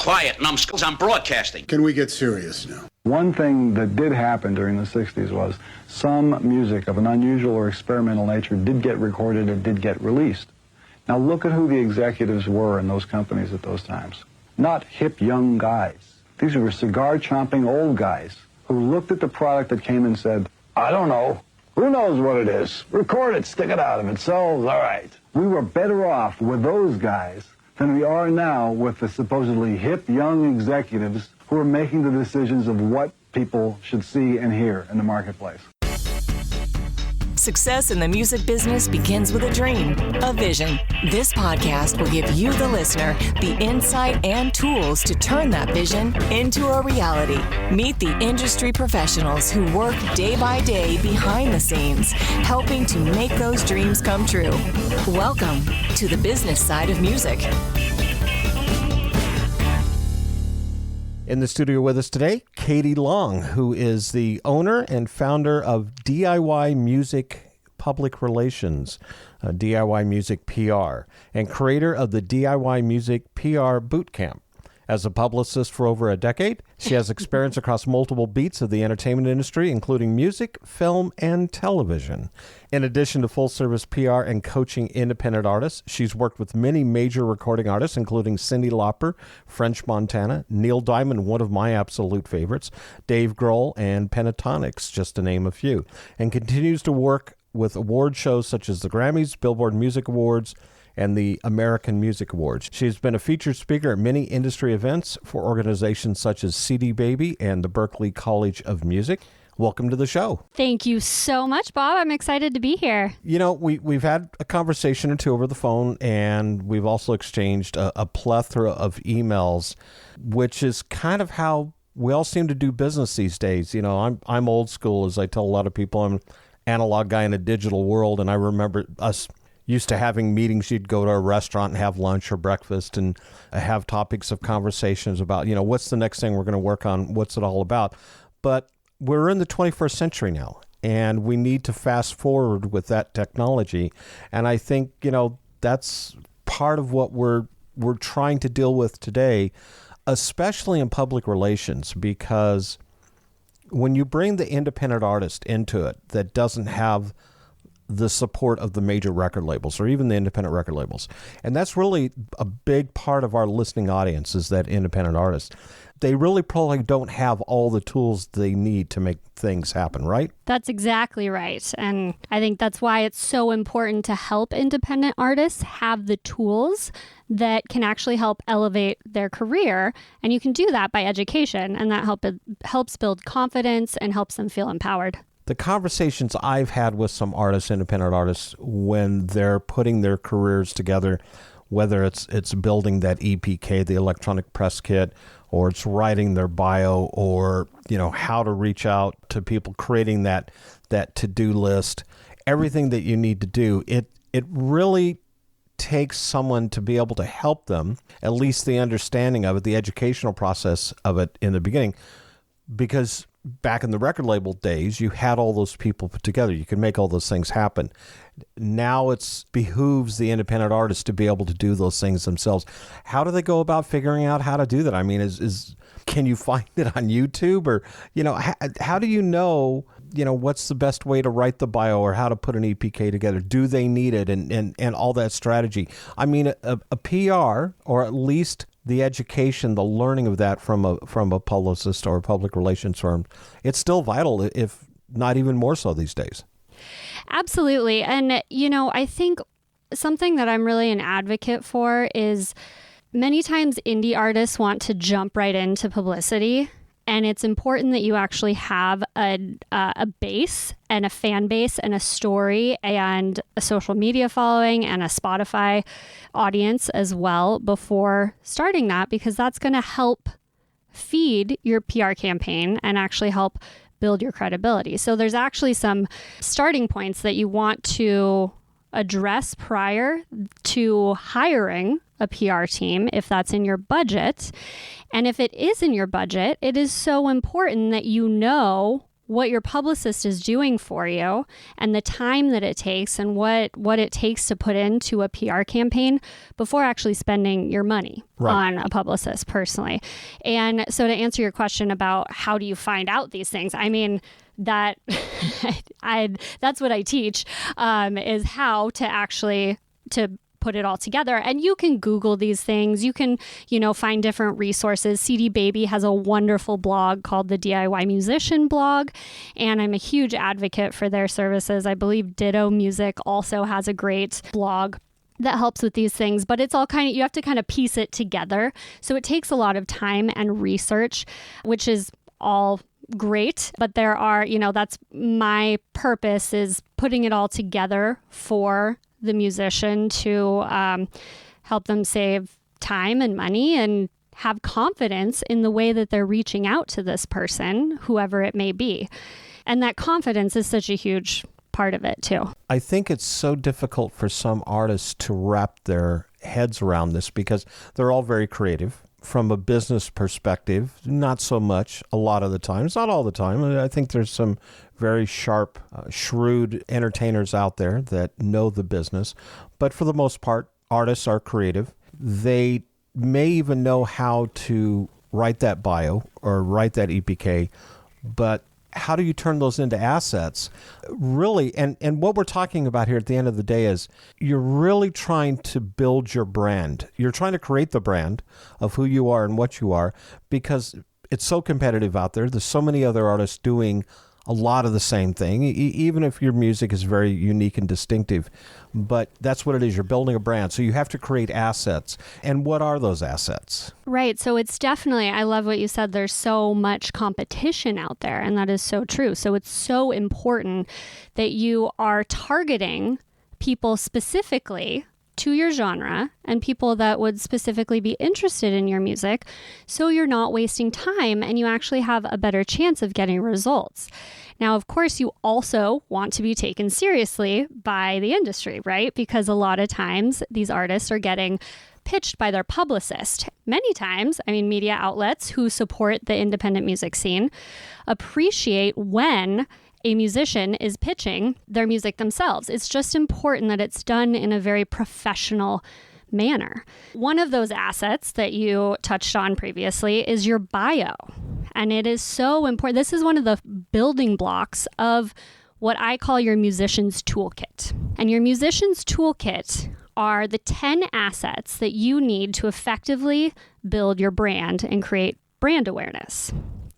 quiet, numbskulls. I'm broadcasting. Can we get serious now? One thing that did happen during the 60s was some music of an unusual or experimental nature did get recorded and did get released. Now look at who the executives were in those companies at those times. Not hip young guys. These were cigar-chomping old guys who looked at the product that came and said, I don't know. Who knows what it is? Record it, stick it out. If it sells, all right. We were better off with those guys than we are now with the supposedly hip young executives who are making the decisions of what people should see and hear in the marketplace. Success in the music business begins with a dream, a vision. This podcast will give you, the listener, the insight and tools to turn that vision into a reality. Meet the industry professionals who work day by day behind the scenes, helping to make those dreams come true. Welcome to the business side of music. In the studio with us today, Kaytee Long, who is the owner and founder of DIY Music Public Relations, DIY Music PR, and creator of the DIY Music PR Bootcamp. As a publicist for over a decade, she has experience across multiple beats of the entertainment industry, including music, film, and television. In addition to full-service PR and coaching independent artists, she's worked with many major recording artists, including Cyndi Lauper, French Montana, Neil Diamond, one of my absolute favorites, Dave Grohl, and Pentatonix, just to name a few, and continues to work with award shows such as the Grammys, Billboard Music Awards, and the American Music Awards. She's been a featured speaker at many industry events for organizations such as CD Baby and the Berklee College of Music. Welcome to the show. Thank you so much, Bob. I'm excited to be here. You know, we've had a conversation or two over the phone, and we've also exchanged a plethora of emails, which is kind of how we all seem to do business these days. You know, I'm old school, as I tell a lot of people. I'm an analog guy in a digital world, and I remember us used to having meetings. You'd go to a restaurant and have lunch or breakfast and have topics of conversations about, you know, what's the next thing we're going to work on? What's it all about? But we're in the 21st century now, and we need to fast forward with that technology. And I think, you know, that's part of what we're trying to deal with today, especially in public relations, because when you bring the independent artist into it that doesn't have the support of the major record labels or even the independent record labels. And that's really a big part of our listening audience, is that independent artist. They really probably don't have all the tools they need to make things happen, right? That's exactly right. And I think that's why it's so important to help independent artists have the tools that can actually help elevate their career. And you can do that by education, and that helps build confidence and helps them feel empowered. The conversations I've had with some artists, independent artists, when they're putting their careers together, whether it's building that EPK, the electronic press kit, or it's writing their bio, or, you know, how to reach out to people, creating that to-do list, everything that you need to do, it really takes someone to be able to help them, at least the understanding of it, the educational process of it in the beginning, because back in the record label days, you had all those people put together. You could make all those things happen. Now it behooves the independent artist to be able to do those things themselves. How do they go about figuring out how to do that? I mean, can you find it on YouTube, or, you know, how do you know, what's the best way to write the bio or how to put an EPK together? Do they need it, and all that strategy? I mean, a PR, or at least the education, the learning of that from a publicist or a public relations firm, it's still vital, if not even more so these days. Absolutely. And, I think something that I'm really an advocate for is many times indie artists want to jump right into publicity. And it's important that you actually have a base and a fan base and a story and a social media following and a Spotify audience as well before starting that, because that's going to help feed your PR campaign and actually help build your credibility. So there's actually some starting points that you want to address prior to hiring a PR team, if that's in your budget. And if it is in your budget, it is so important that you know what your publicist is doing for you and the time that it takes and what it takes to put into a PR campaign before actually spending your money on a publicist personally. And so to answer your question about how do you find out these things, I mean, that that's what I teach, is how to actually put it all together. And you can Google these things. You can, find different resources. CD Baby has a wonderful blog called the DIY Musician blog, and I'm a huge advocate for their services. I believe Ditto Music also has a great blog that helps with these things, but it's all you have to kind of piece it together. So it takes a lot of time and research, which is all great, but there are, that's my purpose, is putting it all together for the musician to help them save time and money and have confidence in the way that they're reaching out to this person, whoever it may be. And that confidence is such a huge part of it too. I think it's so difficult for some artists to wrap their heads around this because they're all very creative. From a business perspective, not so much a lot of the time. It's not all the time. I think there's some very sharp, shrewd entertainers out there that know the business. But for the most part, artists are creative. They may even know how to write that bio or write that EPK, but how do you turn those into assets? Really, and what we're talking about here at the end of the day is you're really trying to build your brand. You're trying to create the brand of who you are and what you are, because it's so competitive out there. There's so many other artists doing a lot of the same thing, even if your music is very unique and distinctive. But that's what it is. You're building a brand. So you have to create assets. And what are those assets? Right. So it's definitely, I love what you said, there's so much competition out there, and that is so true. So it's so important that you are targeting people specifically to your genre and people that would specifically be interested in your music, so you're not wasting time and you actually have a better chance of getting results. Now, of course, you also want to be taken seriously by the industry, right? Because a lot of times these artists are getting pitched by their publicist. Many times, media outlets who support the independent music scene appreciate when a musician is pitching their music themselves. It's just important that it's done in a very professional manner. One of those assets that you touched on previously is your bio. And it is so important. This is one of the building blocks of what I call your musician's toolkit. And your musician's toolkit are the 10 assets that you need to effectively build your brand and create brand awareness.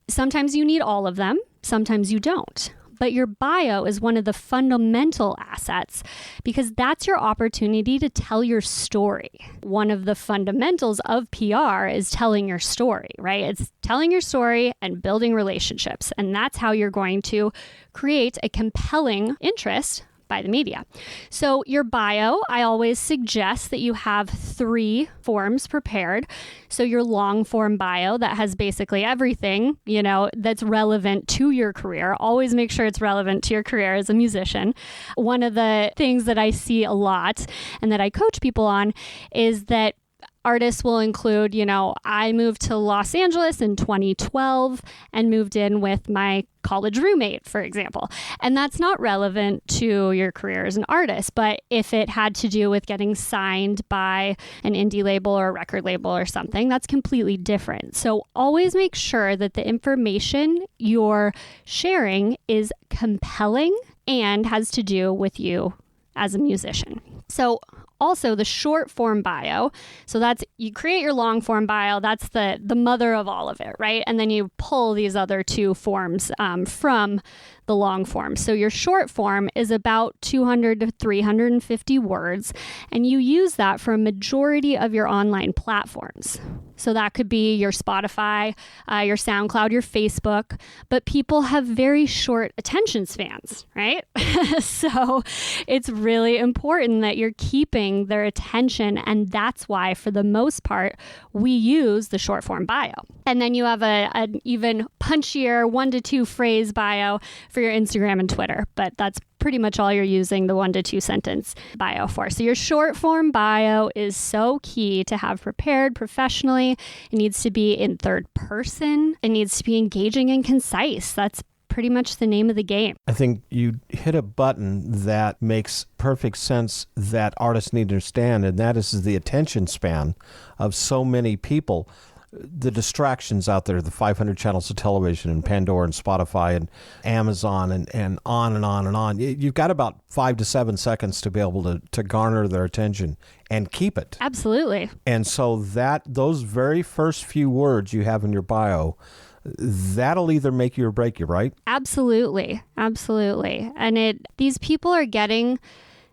Sometimes you need all of them, sometimes you don't. But your bio is one of the fundamental assets because that's your opportunity to tell your story. One of the fundamentals of PR is telling your story, right? It's telling your story and building relationships. And that's how you're going to create a compelling interest by the media. So your bio, I always suggest that you have 3 forms prepared. So your long form bio that has basically everything, that's relevant to your career. Always make sure it's relevant to your career as a musician. One of the things that I see a lot and that I coach people on is that artists will include, I moved to Los Angeles in 2012 and moved in with my college roommate, for example. And that's not relevant to your career as an artist. But if it had to do with getting signed by an indie label or a record label or something, that's completely different. So always make sure that the information you're sharing is compelling and has to do with you as a musician. So also the short form bio. So that's, you create your long form bio. That's the mother of all of it, right? And then you pull these other 2 forms from the long form. So your short form is about 200 to 350 words, and you use that for a majority of your online platforms. So that could be your Spotify, your SoundCloud, your Facebook, but people have very short attention spans, right? So it's really important that you're keeping their attention, and that's why, for the most part, we use the short form bio. And then you have an even punchier 1 to 2 phrase bio for your Instagram and Twitter, but that's pretty much all you're using the 1 to 2 sentence bio for. So your short form bio is so key to have prepared professionally. It needs to be in third person. It needs to be engaging and concise. That's pretty much the name of the game. I think you hit a button that makes perfect sense that artists need to understand, and that is the attention span of so many people. The distractions out there, the 500 channels of television and Pandora and Spotify and Amazon and on and on and on. You've got about 5 to 7 seconds to be able to garner their attention and keep it. Absolutely. And so those very first few words you have in your bio, that'll either make you or break you, right? Absolutely. Absolutely. And these people are getting,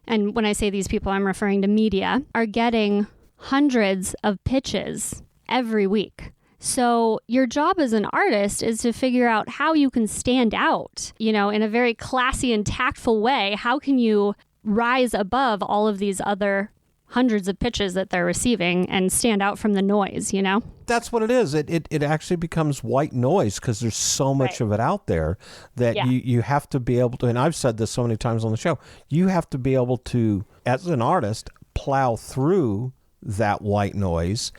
and when I say these people, I'm referring to media, are getting hundreds of pitches every week. So your job as an artist is to figure out how you can stand out, in a very classy and tactful way. How can you rise above all of these other hundreds of pitches that they're receiving and stand out from the noise, That's what it is. It actually becomes white noise because there's so much of it out there that you have to be able to, and I've said this so many times on the show, you have to be able to, as an artist, plow through that white noise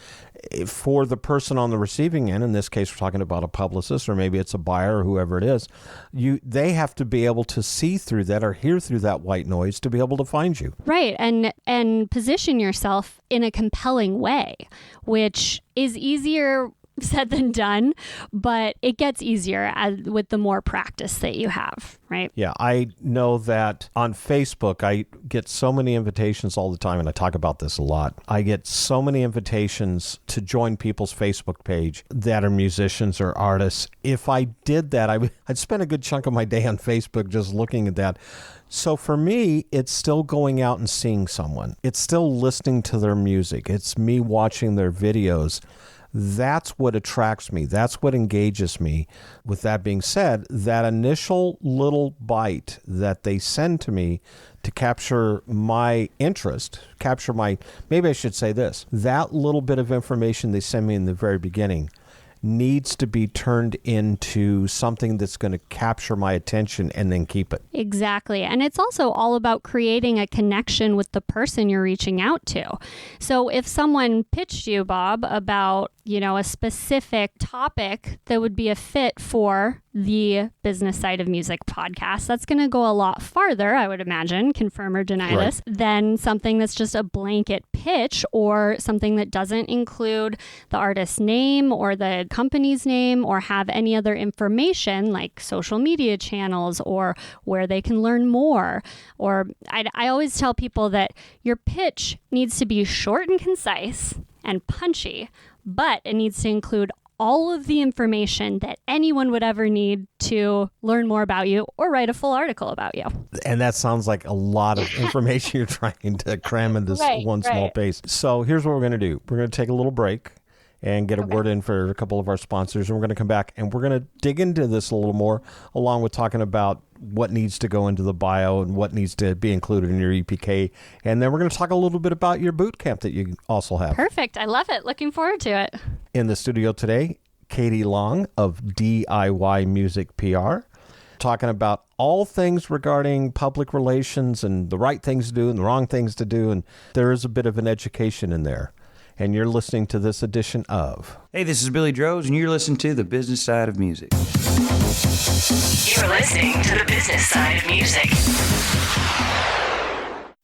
for the person on the receiving end. In this case, we're talking about a publicist, or maybe it's a buyer or whoever it is. They have to be able to see through that or hear through that white noise to be able to find you. Right. And position yourself in a compelling way, which is easier said than done, but it gets easier with the more practice that you have, right? Yeah, I know that on Facebook, I get so many invitations all the time, and I talk about this a lot. I get so many invitations to join people's Facebook page that are musicians or artists. If I did that, I'd spend a good chunk of my day on Facebook just looking at that. So for me, it's still going out and seeing someone. It's still listening to their music. It's me watching their videos. That's what attracts me. That's what engages me. With that being said, that initial little bite that they send to me to capture my interest, maybe I should say this, that little bit of information they send me in the very beginning needs to be turned into something that's going to capture my attention and then keep it. Exactly. And it's also all about creating a connection with the person you're reaching out to. So if someone pitched you, Bob, about, a specific topic that would be a fit for the Business Side of Music podcast, that's going to go a lot farther, I would imagine, confirm or deny this, than something that's just a blanket pitch or something that doesn't include the artist's name or the company's name or have any other information like social media channels or where they can learn more. Or I always tell people that your pitch needs to be short and concise and punchy, but it needs to include all of the information that anyone would ever need to learn more about you or write a full article about you. And that sounds like a lot of information you're trying to cram into one small pace. So here's what we're going to do. We're going to take a little break and get a word in for a couple of our sponsors. And we're going to come back and we're going to dig into this a little more, along with talking about what needs to go into the bio and what needs to be included in your EPK. And then we're going to talk a little bit about your boot camp that you also have. Perfect. I love it. Looking forward to it. In the studio today, Kaytee Long of DIY Music PR, talking about all things regarding public relations and the right things to do and the wrong things to do. And there is a bit of an education in there. And you're listening to this edition of... Hey, this is Billy Droz, and you're listening to The Business Side of Music. You're listening to The Business Side of Music.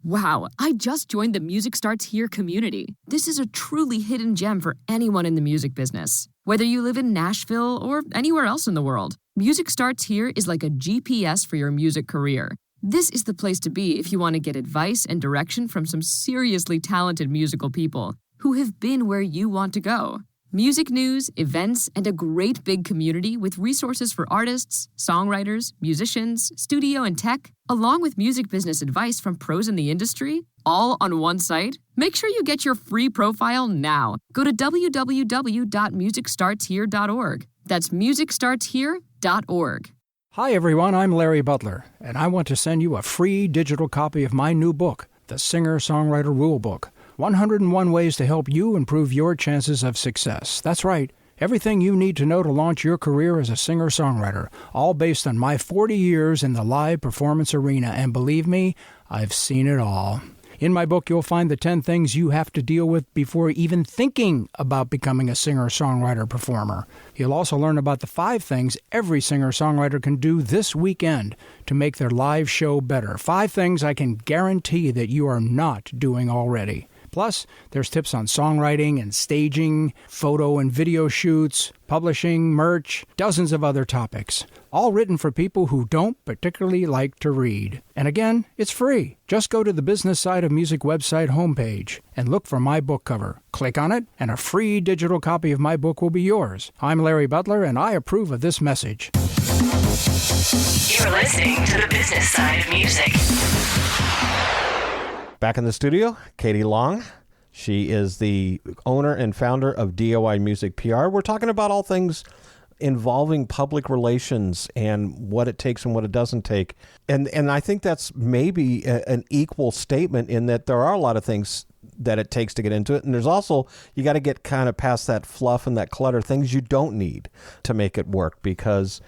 Wow, I just joined the Music Starts Here community. This is a truly hidden gem for anyone in the music business. Whether you live in Nashville or anywhere else in the world, Music Starts Here is like a GPS for your music career. This is the place to be if you want to get advice and direction from some seriously talented musical people who have been where you want to go. Music news, events, and a great big community with resources for artists, songwriters, musicians, studio and tech, along with music business advice from pros in the industry, all on one site. Make sure you get your free profile now. Go to www.musicstartshere.org. That's musicstartshere.org. Hi everyone, I'm Larry Butler, and I want to send you a free digital copy of my new book, The Singer-Songwriter Rulebook. 101 ways to help you improve your chances of success. That's right. Everything you need to know to launch your career as a singer-songwriter, all based on my 40 years in the live performance arena. And believe me, I've seen it all. In my book, you'll find the 10 things you have to deal with before even thinking about becoming a singer-songwriter-performer. You'll also learn about the 5 things every singer-songwriter can do this weekend to make their live show better. 5 things I can guarantee that you are not doing already. Plus, there's tips on songwriting and staging, photo and video shoots, publishing, merch, dozens of other topics, all written for people who don't particularly like to read. And again, it's free. Just go to the Business Side of Music website homepage and look for my book cover. Click on it, and a free digital copy of my book will be yours. I'm Larry Butler, and I approve of this message. You're listening to the Business Side of Music. Back in the studio, Kaytee Long. She is the owner and founder of DOI Music PR. We're talking about all things involving public relations and what it takes and what it doesn't take. And I think that's maybe an equal statement in that there are a lot of things that it takes to get into it. And there's also, you got to get kind of past that fluff and that clutter, things you don't need to make it work, because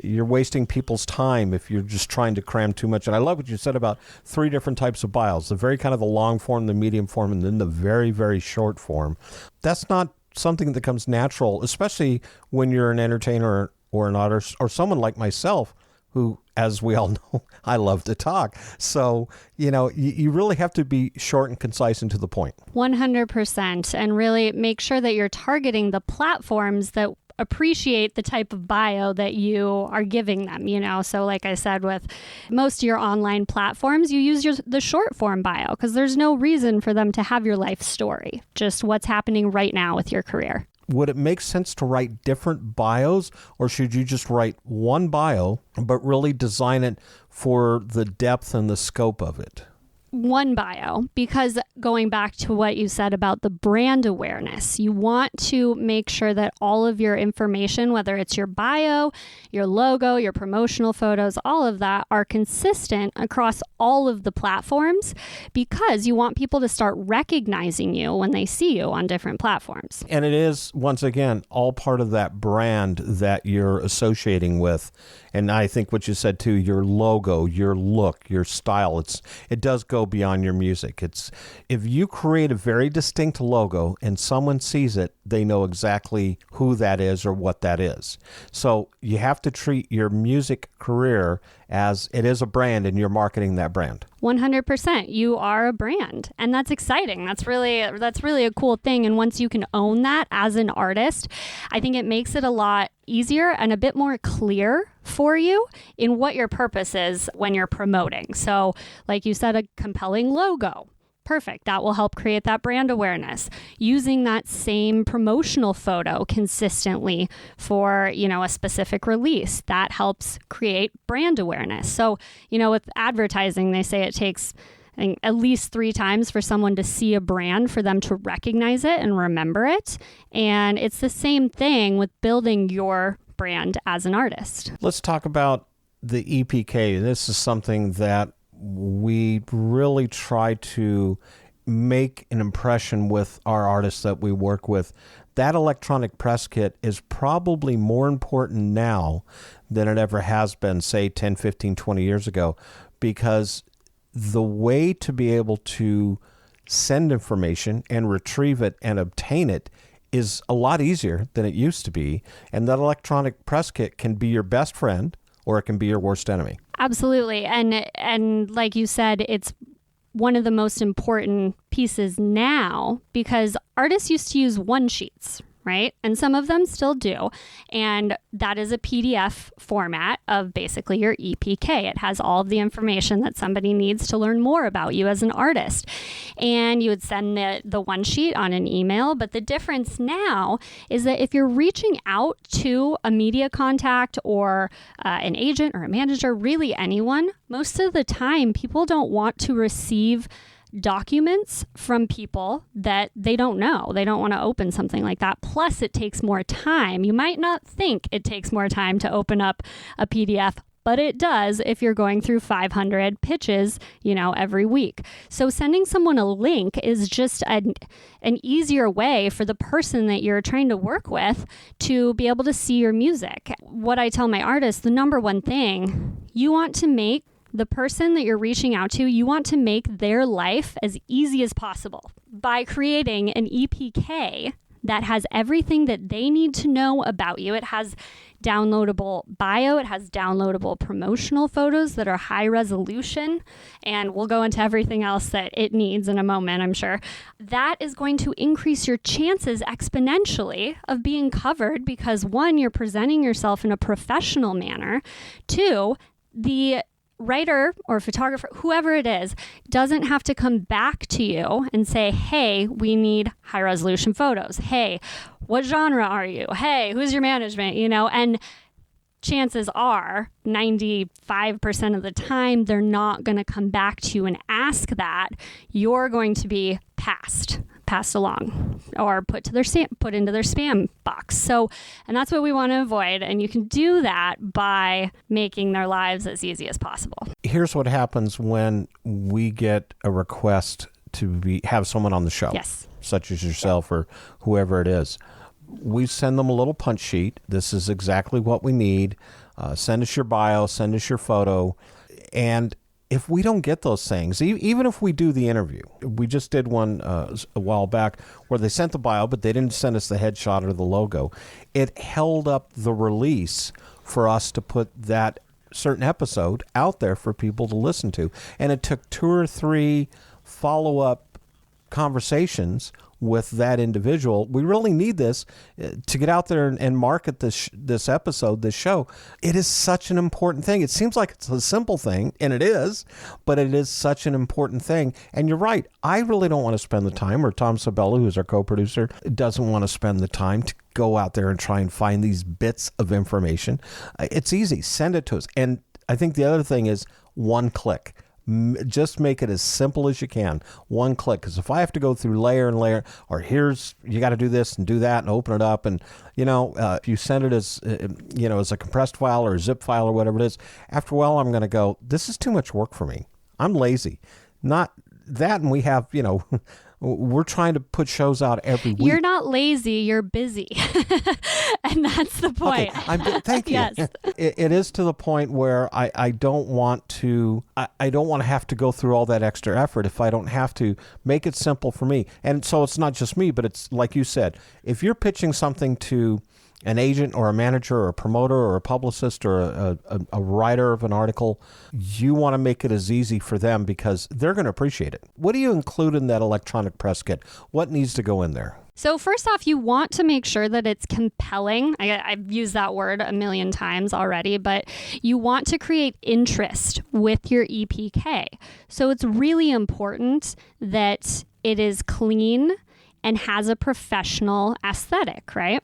you're wasting people's time if you're just trying to cram too much. And I love what you said about 3 different types of bios, the very kind of the long form, the medium form, and then the very, very short form. That's not something that comes natural, especially when you're an entertainer or an artist or someone like myself who, as we all know, I love to talk. So, you really have to be short and concise and to the point. 100%. And really make sure that you're targeting the platforms that appreciate the type of bio that you are giving them, So like I said, with most of your online platforms, you use the short form bio because there's no reason for them to have your life story, just what's happening right now with your career. Would it make sense to write different bios, or should you just write one bio, but really design it for the depth and the scope of it? One bio, because going back to what you said about the brand awareness, you want to make sure that all of your information, whether it's your bio, your logo, your promotional photos, all of that are consistent across all of the platforms, because you want people to start recognizing you when they see you on different platforms. And it is, once again, all part of that brand that you're associating with. And I think what you said too, your logo, your look, your style, it does go beyond your music. If you create a very distinct logo and someone sees it, they know exactly who that is or what that is. So you have to treat your music career as it is a brand, and you're marketing that brand. 100%. You are a brand, and that's exciting. That's really a cool thing. And once you can own that as an artist, I think it makes it a lot easier and a bit more clear for you in what your purpose is when you're promoting. So like you said, a compelling logo. Perfect. That will help create that brand awareness. Using that same promotional photo consistently for, a specific release, that helps create brand awareness. So, with advertising, they say it takes at least 3 times for someone to see a brand for them to recognize it and remember it. And it's the same thing with building your brand as an artist. Let's talk about the EPK. This is something that we really try to make an impression with our artists that we work with. That electronic press kit is probably more important now than it ever has been, say, 10, 15, 20 years ago, because the way to be able to send information and retrieve it and obtain it is a lot easier than it used to be. And that electronic press kit can be your best friend, or it can be your worst enemy. Absolutely. And like you said, it's one of the most important pieces now, because artists used to use one-sheets, right? And some of them still do. And that is a PDF format of basically your EPK. It has all of the information that somebody needs to learn more about you as an artist. And you would send the one sheet on an email. But the difference now is that if you're reaching out to a media contact or an agent or a manager, really anyone, most of the time people don't want to receive documents from people that they don't know. They don't want to open something like that. Plus, it takes more time. You might not think it takes more time to open up a PDF, but it does if you're going through 500 pitches, every week. So sending someone a link is just an easier way for the person that you're trying to work with to be able to see your music. What I tell my artists, the number one thing, you want to make the person that you're reaching out to, you want to make their life as easy as possible by creating an EPK that has everything that they need to know about you. It has downloadable bio, it has downloadable promotional photos that are high resolution, and we'll go into everything else that it needs in a moment, I'm sure. That is going to increase your chances exponentially of being covered because, one, you're presenting yourself in a professional manner. Two, the writer or photographer, whoever it is, doesn't have to come back to you and say, hey, we need high resolution photos. Hey, what genre are you? Hey, who's your management? And chances are 95% of the time, they're not going to come back to you and ask that. You're going to be passed along or put into their spam box. And that's what we want to avoid. And you can do that by making their lives as easy as possible. Here's what happens when we get a request to have someone on the show, yes, such as yourself or whoever it is. We send them a little punch sheet. This is exactly what we need. Send us your bio, send us your photo. And if we don't get those things, even if we do the interview, we just did one a while back where they sent the bio, but they didn't send us the headshot or the logo. It held up the release for us to put that certain episode out there for people to listen to. And it took 2 or 3 follow-up conversations with that individual. We really need this to get out there and market this episode, this show. It is such an important thing. It seems like it's a simple thing, and it is, but it is such an important thing. And you're right. I really don't want to spend the time, or Tom Sabella, who's our co-producer, doesn't want to spend the time to go out there and try and find these bits of information. It's easy. Send it to us. And I think the other thing is one click. Just make it as simple as you can. One click. Because if I have to go through layer and layer, or you got to do this and do that and open it up, and if you send it as as a compressed file or a zip file or whatever it is, after a while I'm going to go, this is too much work for me. I'm lazy. Not that, and we have we're trying to put shows out every week. You're not lazy, you're busy. And that's the point. Okay. Thank you. Yes. It is to the point where I don't want to have to go through all that extra effort if I don't have to. Make it simple for me. And so it's not just me, but it's like you said, if you're pitching something to an agent or a manager or a promoter or a publicist or a writer of an article, you want to make it as easy for them because they're going to appreciate it. What do you include in that electronic press kit? What needs to go in there? So first off, you want to make sure that it's compelling. I've used that word a million times already, but you want to create interest with your EPK. So it's really important that it is clean and has a professional aesthetic, right?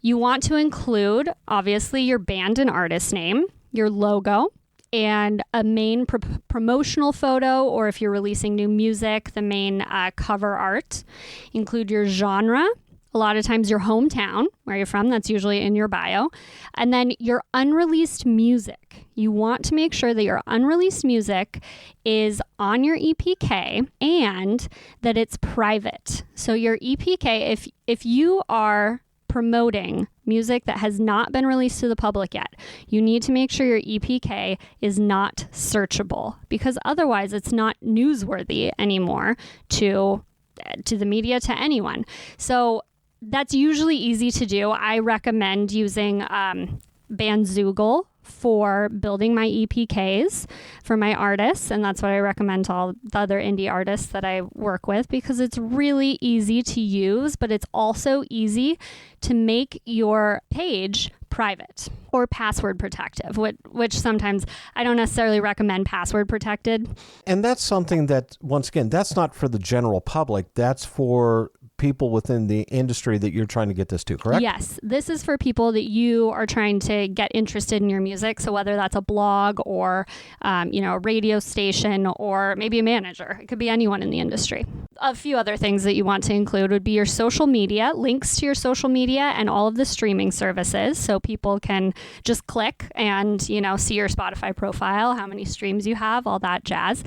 You want to include, obviously, your band and artist name, your logo, and a main promotional photo, or if you're releasing new music, the main cover art. Include your genre. A lot of times your hometown, where you're from, that's usually in your bio. And then your unreleased music. You want to make sure that your unreleased music is on your EPK and that it's private. So your EPK, if you are promoting music that has not been released to the public yet, you need to make sure your EPK is not searchable, because otherwise it's not newsworthy anymore to the media, to anyone. So that's usually easy to do. I recommend using Bandzoogle for building my EPKs for my artists, and that's what I recommend to all the other indie artists that I work with, because it's really easy to use, but it's also easy to make your page private or password protective, which sometimes I don't necessarily recommend password protected. And that's something that, once again, that's not for the general public. That's for people within the industry that you're trying to get this to, correct? Yes. This is for people that you are trying to get interested in your music. So whether that's a blog or, a radio station, or maybe a manager, it could be anyone in the industry. A few other things that you want to include would be your social media, links to your social media and all of the streaming services. So people can just click and, see your Spotify profile, how many streams you have, all that jazz.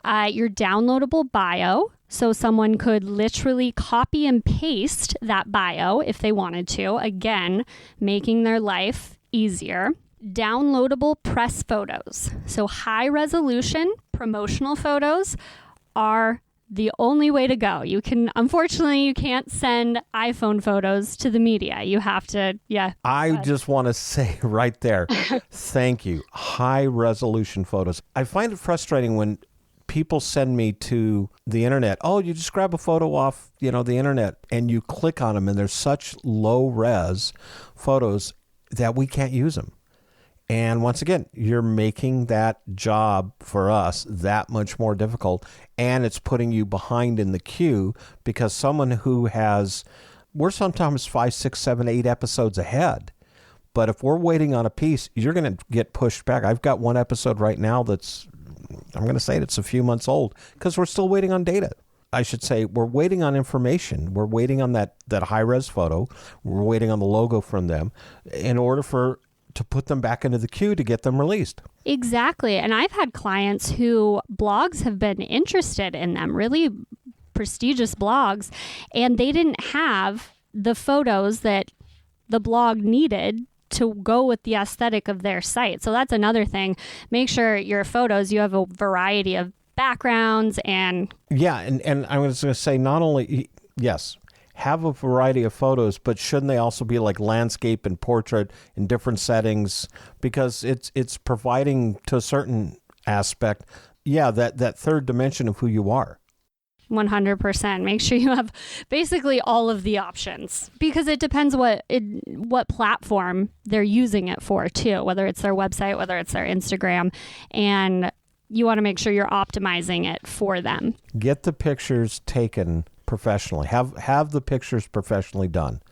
Your downloadable bio. So someone could literally copy and paste that bio if they wanted to, again, making their life easier. downloadable press photos. So high resolution promotional photos are the only way to go. Unfortunately, you can't send iPhone photos to the media. You have to, I just want to say right there, thank you. High resolution photos. I find it frustrating when people send me to the internet. Oh, you just grab a photo off, the internet, and you click on them, and there's such low res photos that we can't use them. And once again, you're making that job for us that much more difficult, and it's putting you behind in the queue because someone we're sometimes 5, 6, 7, 8 episodes ahead. But if we're waiting on a piece, you're going to get pushed back. I've got one episode right now I'm going to say it's a few months old because we're still waiting on data. I should say we're waiting on information. We're waiting on that high-res photo. We're waiting on the logo from them in order to put them back into the queue to get them released. Exactly. And I've had clients who blogs have been interested in them, really prestigious blogs, and they didn't have the photos that the blog needed to go with the aesthetic of their site. So that's another thing. Make sure your photos, you have a variety of backgrounds and... Yeah, and I was going to say not only, yes, have a variety of photos, but shouldn't they also be like landscape and portrait in different settings? Because it's providing to a certain aspect, that third dimension of who you are. 100%. Make sure you have basically all of the options because it depends what platform they're using it for too, whether it's their website, whether it's their Instagram, and you want to make sure you're optimizing it for them. Get the pictures taken professionally. Have the pictures professionally done.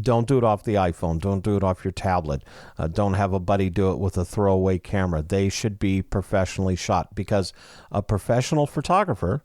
Don't do it off the iPhone. Don't do it off your tablet. Don't have a buddy do it with a throwaway camera. They should be professionally shot because a professional photographer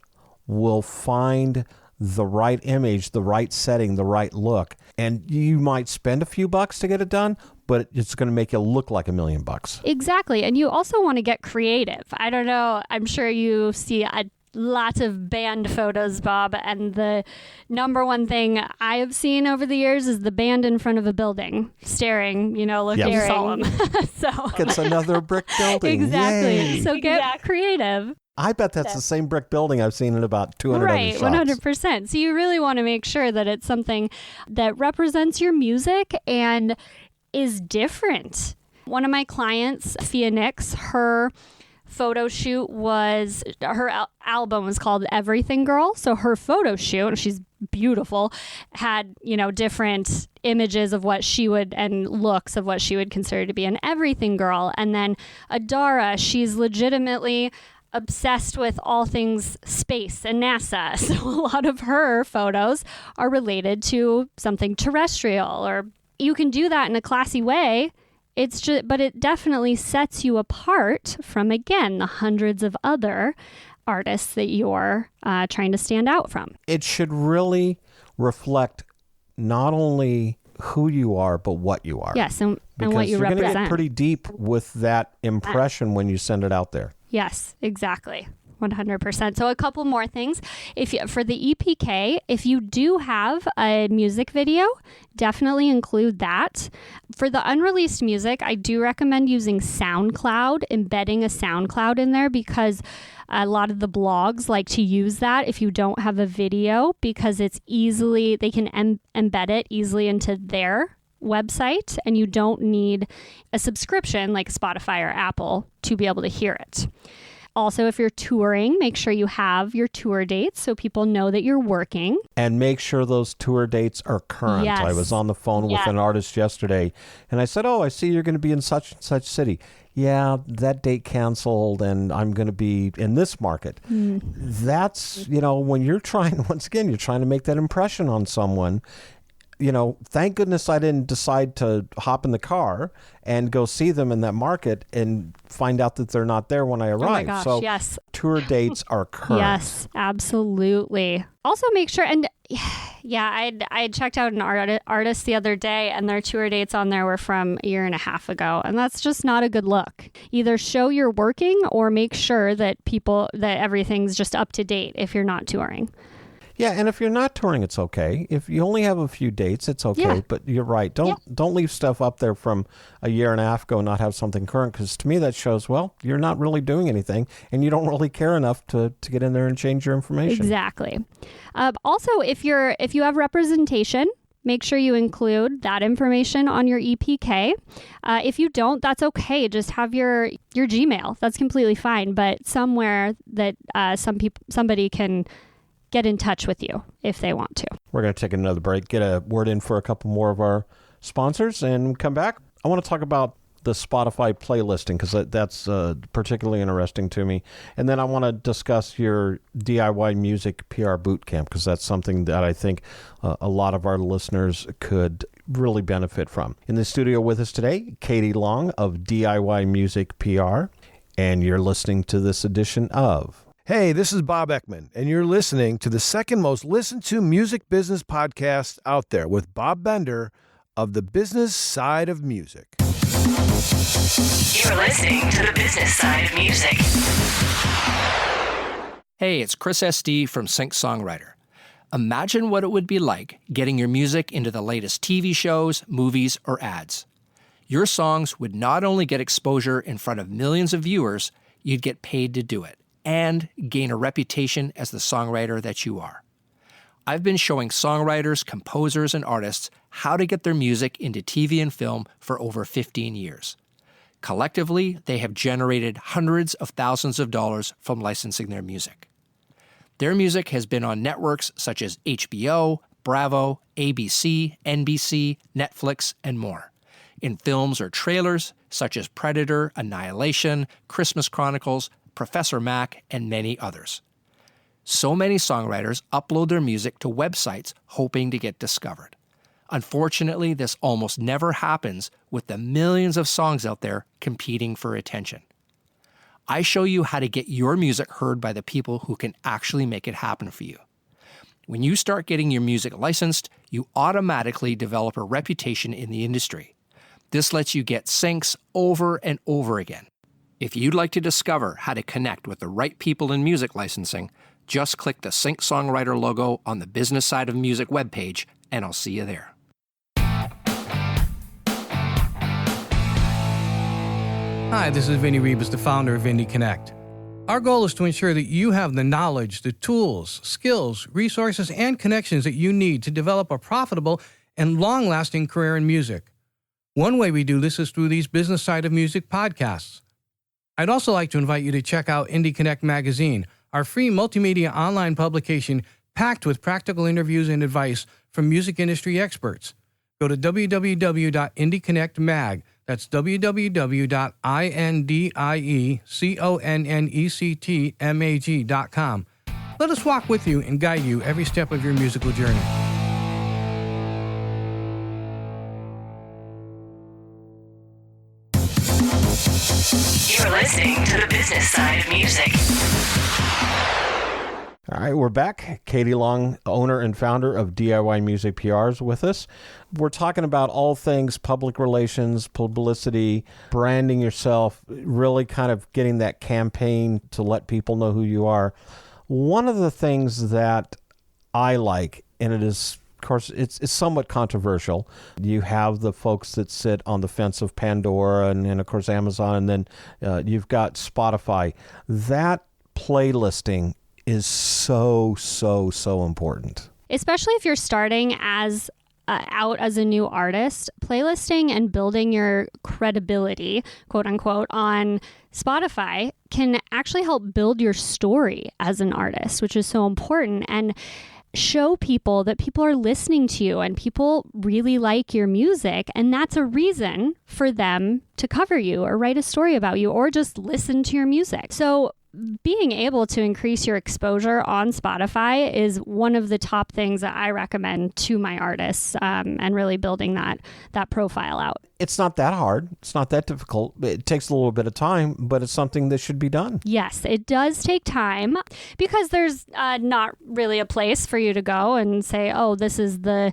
will find the right image, the right setting, the right look. And you might spend a few bucks to get it done, but it's going to make you look like $1 million. Exactly. And you also want to get creative. I don't know. I'm sure you see lots of band photos, Bob. And the number one thing I have seen over the years is the band in front of a building, staring, looking solemn. So it's another brick building. Exactly. Yay. So get creative. I bet that's the same brick building I've seen in about 200 other shots. Right, 100%. So you really want to make sure that it's something that represents your music and is different. One of my clients, Phoenix, her photo shoot her album was called Everything Girl. So her photo shoot, and she's beautiful, had, different images of what she would and looks of what she would consider to be an everything girl. And then Adara, she's legitimately obsessed with all things space and NASA. So a lot of her photos are related to something terrestrial, or you can do that in a classy way. But it definitely sets you apart from, again, the hundreds of other artists that you're trying to stand out from. It should really reflect not only who you are, but what you are. Yes, and what you represent. Because you're going to get pretty deep with that impression when you send it out there. Yes, exactly. 100%. So a couple more things. For the EPK, if you do have a music video, definitely include that. For the unreleased music, I do recommend using SoundCloud, embedding a SoundCloud in there, because a lot of the blogs like to use that if you don't have a video, because they can embed it easily into their website, and you don't need a subscription like Spotify or Apple to be able to hear it. Also, if you're touring, make sure you have your tour dates so people know that you're working. And make sure those tour dates are current. Yes. I was on the phone with an artist yesterday, and I said, I see you're going to be in such and such city. Yeah, that date canceled, and I'm going to be in this market. That's, when you're trying to make that impression on someone. Thank goodness I didn't decide to hop in the car and go see them in that market and find out that they're not there when I arrive. Oh my gosh, so yes. Tour dates are current. Yes, absolutely. Also make sure, and I checked out an artist the other day, and their tour dates on there were from a year and a half ago, and that's just not a good look. Either show you're working or make sure that everything's just up to date if you're not touring. Yeah, and if you're not touring, it's okay. If you only have a few dates, it's okay. Yeah. But you're right. Don't leave stuff up there from a year and a half ago and not have something current, because to me that shows, well, you're not really doing anything and you don't really care enough to get in there and change your information. Exactly. Also, if you have representation, make sure you include that information on your EPK. If you don't, that's okay. Just have your Gmail. That's completely fine. But somewhere that somebody can get in touch with you if they want to. We're going to take another break, get a word in for a couple more of our sponsors, and come back. I want to talk about the Spotify playlisting, because that's particularly interesting to me. And then I want to discuss your DIY music PR Bootcamp, because that's something that I think a lot of our listeners could really benefit from. In the studio with us today, Kaytee Long of DIY Music PR, and you're listening to this edition of... Hey, this is Bob Eckman, and you're listening to the second most listened to music business podcast out there with Bob Bender of The Business Side of Music. You're listening to The Business Side of Music. Hey, it's Chris SD from Sync Songwriter. Imagine what it would be like getting your music into the latest TV shows, movies, or ads. Your songs would not only get exposure in front of millions of viewers, you'd get paid to do it, and gain a reputation as the songwriter that you are. I've been showing songwriters, composers, and artists how to get their music into TV and film for over 15 years. Collectively, they have generated hundreds of thousands of dollars from licensing their music. Their music has been on networks such as HBO, Bravo, ABC, NBC, Netflix, and more. In films or trailers such as Predator, Annihilation, Christmas Chronicles, Professor Mac, and many others. So many songwriters upload their music to websites hoping to get discovered. Unfortunately, this almost never happens with the millions of songs out there competing for attention. I show you how to get your music heard by the people who can actually make it happen for you. When you start getting your music licensed, you automatically develop a reputation in the industry. This lets you get syncs over and over again. If you'd like to discover how to connect with the right people in music licensing, just click the Sync Songwriter logo on the Business Side of Music webpage, and I'll see you there. Hi, this is Vinny Rebus, the founder of Indie Connect. Our goal is to ensure that you have the knowledge, the tools, skills, resources, and connections that you need to develop a profitable and long-lasting career in music. One way we do this is through these Business Side of Music podcasts. I'd also like to invite you to check out Indie Connect magazine, our free multimedia online publication packed with practical interviews and advice from music industry experts. Go to www.indieconnectmag, that's www.indieconnectmag.com. Let us walk with you and guide you every step of your musical journey. You're listening to The Business Side of Music. All right, we're back. Kaytee Long, owner and founder of DIY Music PR, is with us. We're talking about all things public relations, publicity, branding yourself, really kind of getting that campaign to let people know who you are. One of the things that I like, and it is, of course, it's somewhat controversial. You have the folks that sit on the fence of Pandora and of course, Amazon, and then you've got Spotify. That playlisting is so important. Especially if you're starting as out as a new artist, playlisting and building your credibility, quote unquote, on Spotify can actually help build your story as an artist, which is so important, and show people that people are listening to you and people really like your music, and that's a reason for them to cover you or write a story about you or just listen to your music. So being able to increase your exposure on Spotify is one of the top things that I recommend to my artists, and really building that profile out. It's not that hard. It's not that difficult. It takes a little bit of time, but it's something that should be done. Yes, it does take time because there's not really a place for you to go and say, oh, this is the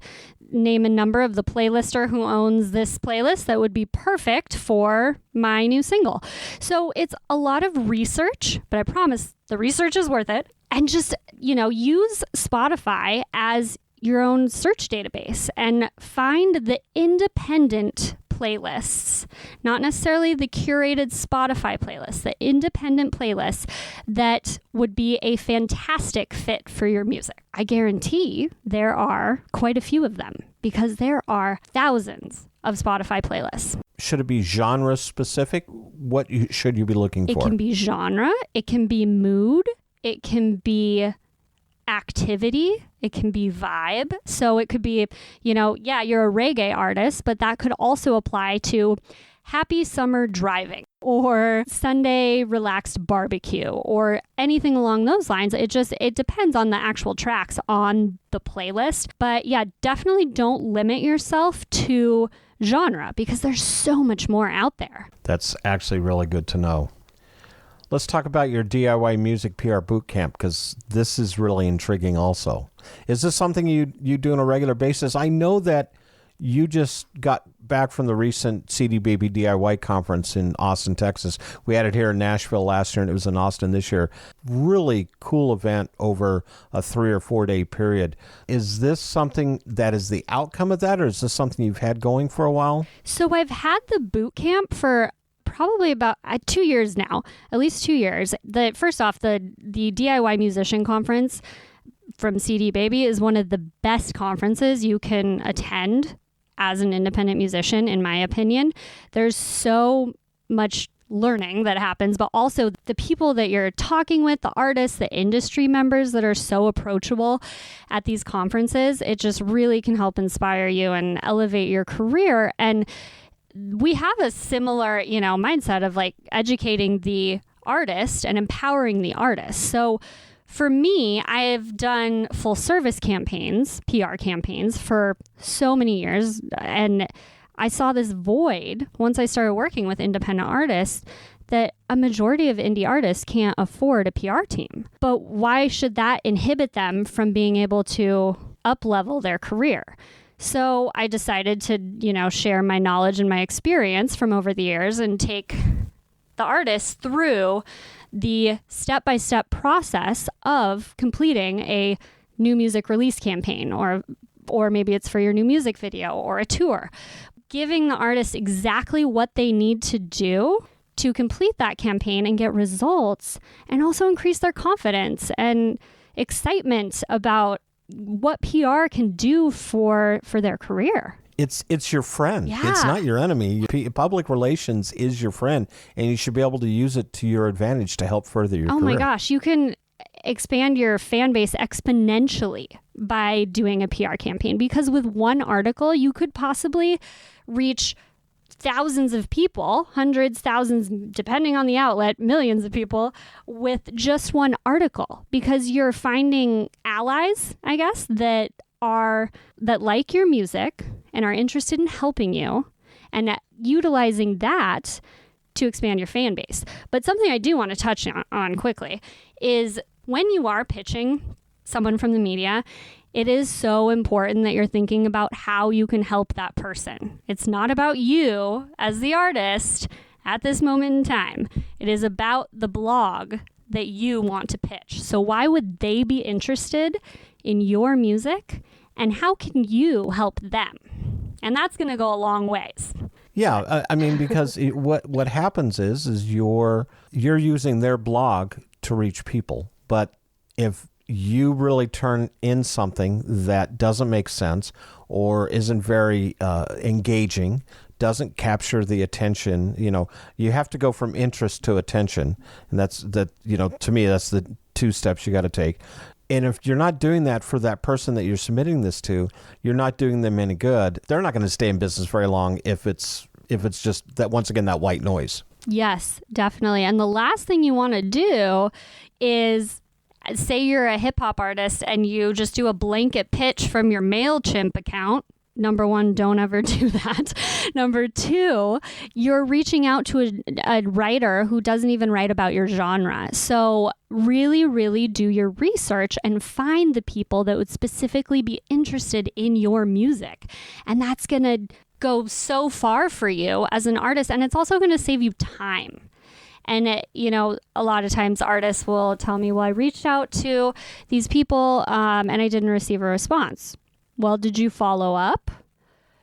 name a number of the playlister who owns this playlist that would be perfect for my new single. So it's a lot of research, but I promise the research is worth it. And just, use Spotify as your own search database and find the independent playlists, not necessarily the curated Spotify playlists, the independent playlists that would be a fantastic fit for your music. I guarantee there are quite a few of them because there are thousands of Spotify playlists. Should it be genre specific? What should you be looking for? It can be genre, it can be mood, it can be activity, it can be vibe. So it could be, you're a reggae artist, but that could also apply to happy summer driving or Sunday relaxed barbecue or anything along those lines. It depends on the actual tracks on the playlist. But yeah, definitely don't limit yourself to genre because there's so much more out there. That's actually really good to know. Let's talk about your DIY music PR Bootcamp because this is really intriguing also. Is this something you do on a regular basis? I know that you just got back from the recent CD Baby DIY conference in Austin, Texas. We had it here in Nashville last year and it was in Austin this year. Really cool event over a 3 or 4 day period. Is this something that is the outcome of that or is this something you've had going for a while? So I've had the bootcamp for probably about 2 years now, at least 2 years. First off, the DIY Musician Conference from CD Baby is one of the best conferences you can attend as an independent musician, in my opinion. There's so much learning that happens, but also the people that you're talking with, the artists, the industry members that are so approachable at these conferences, it just really can help inspire you and elevate your career. And we have a similar, mindset of like educating the artist and empowering the artist. So for me, I've done full service campaigns, PR campaigns for so many years. And I saw this void once I started working with independent artists that a majority of indie artists can't afford a PR team. But why should that inhibit them from being able to up-level their career? So I decided to, share my knowledge and my experience from over the years and take the artists through the step-by-step process of completing a new music release campaign, or maybe it's for your new music video or a tour. Giving the artist exactly what they need to do to complete that campaign and get results, and also increase their confidence and excitement about what PR can do for their career. It's your friend. Yeah. It's not your enemy. Public relations is your friend, and you should be able to use it to your advantage to help further your career. Oh my gosh, you can expand your fan base exponentially by doing a PR campaign, because with one article, you could possibly reach thousands of people, hundreds, thousands, depending on the outlet, millions of people with just one article, because you're finding allies, I guess, that like your music and are interested in helping you and utilizing that to expand your fan base. But something I do want to touch on quickly is when you are pitching someone from the media, it is so important that you're thinking about how you can help that person. It's not about you as the artist at this moment in time. It is about the blog that you want to pitch. So why would they be interested in your music, and how can you help them? And that's going to go a long ways. Yeah, I mean, because what happens is you're using their blog to reach people, but if you really turn in something that doesn't make sense or isn't very engaging, doesn't capture the attention, you have to go from interest to attention. And to me, that's the 2 steps you got to take. And if you're not doing that for that person that you're submitting this to, you're not doing them any good. They're not going to stay in business very long if it's just that, once again, that white noise. Yes, definitely. And the last thing you want to do is, say you're a hip hop artist and you just do a blanket pitch from your MailChimp account number one, don't ever do that. Number two, you're reaching out to a writer who doesn't even write about your genre. So really, really do your research and find the people that would specifically be interested in your music. And that's going to go so far for you as an artist. And it's also going to save you time. And, a lot of times artists will tell me, well, I reached out to these people and I didn't receive a response. Well, did you follow up?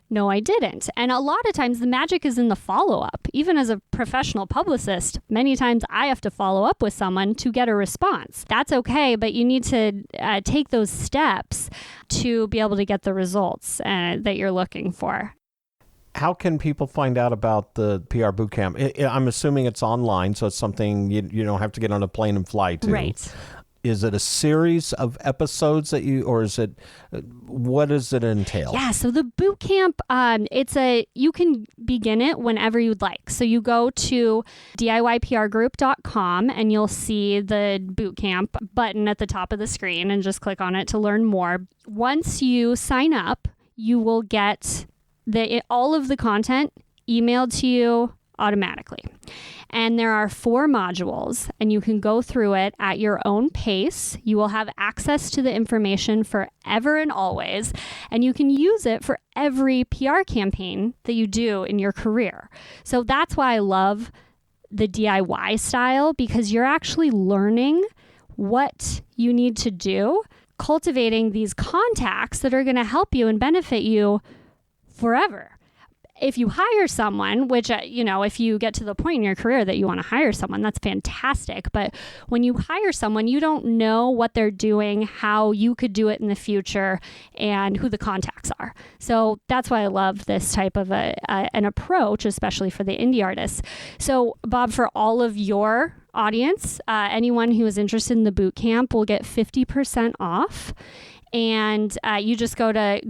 No, I didn't. And a lot of times the magic is in the follow-up. Even as a professional publicist, many times I have to follow up with someone to get a response. That's okay, but you need to take those steps to be able to get the results that you're looking for. How can people find out about the PR Bootcamp? I'm assuming it's online, so it's something you don't have to get on a plane and fly to. Right. Is it a series of episodes or is it, what does it entail? Yeah, so the boot camp, you can begin it whenever you'd like. So you go to DIYPRgroup.com and you'll see the boot camp button at the top of the screen and just click on it to learn more. Once you sign up, you will get all of the content emailed to you automatically. And there are 4 modules, and you can go through it at your own pace. You will have access to the information forever and always, and you can use it for every PR campaign that you do in your career. So that's why I love the DIY style, because you're actually learning what you need to do, cultivating these contacts that are going to help you and benefit you forever. If you hire someone, which, if you get to the point in your career that you want to hire someone, that's fantastic. But when you hire someone, you don't know what they're doing, how you could do it in the future, and who the contacts are. So that's why I love this type of an approach, especially for the indie artists. So, Bob, for all of your audience, anyone who is interested in the boot camp will get 50% off. And you just go to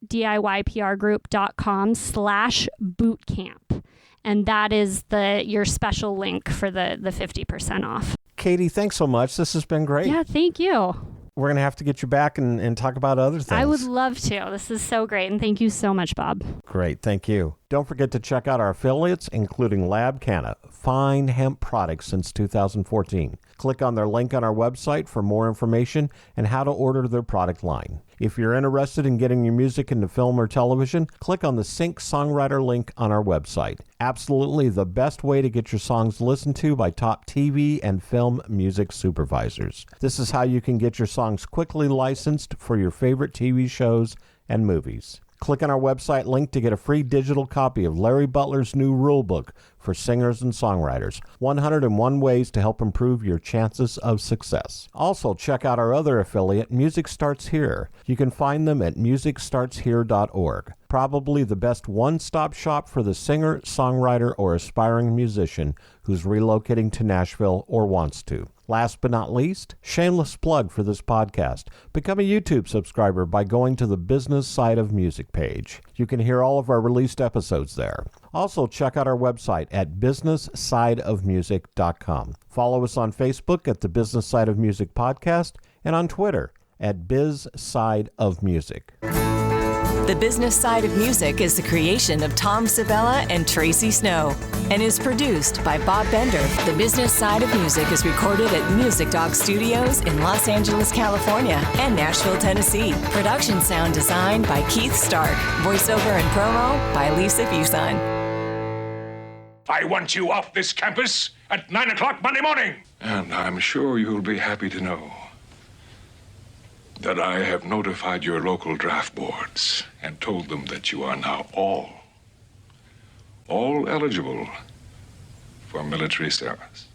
DIYPRgroup.com/bootcamp. And that is your special link for the 50% off. Kaytee, thanks so much. This has been great. Yeah, thank you. We're going to have to get you back and talk about other things. I would love to. This is so great. And thank you so much, Bob. Great. Thank you. Don't forget to check out our affiliates, including Lab Canna, fine hemp products since 2014. Click on their link on our website for more information and how to order their product line. If you're interested in getting your music into film or television, click on the Sync Songwriter link on our website. Absolutely the best way to get your songs listened to by top TV and film music supervisors. This is how you can get your songs quickly licensed for your favorite TV shows and movies. Click on our website link to get a free digital copy of Larry Butler's new rule book for singers and songwriters, 101 Ways to Help Improve Your Chances of Success. Also, check out our other affiliate, Music Starts Here. You can find them at musicstartshere.org. Probably the best one-stop shop for the singer, songwriter, or aspiring musician who's relocating to Nashville or wants to. Last but not least, shameless plug for this podcast. Become a YouTube subscriber by going to the Business Side of Music page. You can hear all of our released episodes there. Also, check out our website at businesssideofmusic.com. Follow us on Facebook at the Business Side of Music Podcast and on Twitter at BizSideOfMusic. The Business Side of Music is the creation of Tom Sabella and Tracy Snow and is produced by Bob Bender. The Business Side of Music is recorded at Music Dog Studios in Los Angeles, California and Nashville, Tennessee. Production sound design by Keith Stark. Voiceover and promo by Lisa Busan. I want you off this campus at 9 o'clock Monday morning. And I'm sure you'll be happy to know that I have notified your local draft boards and told them that you are now all eligible for military service.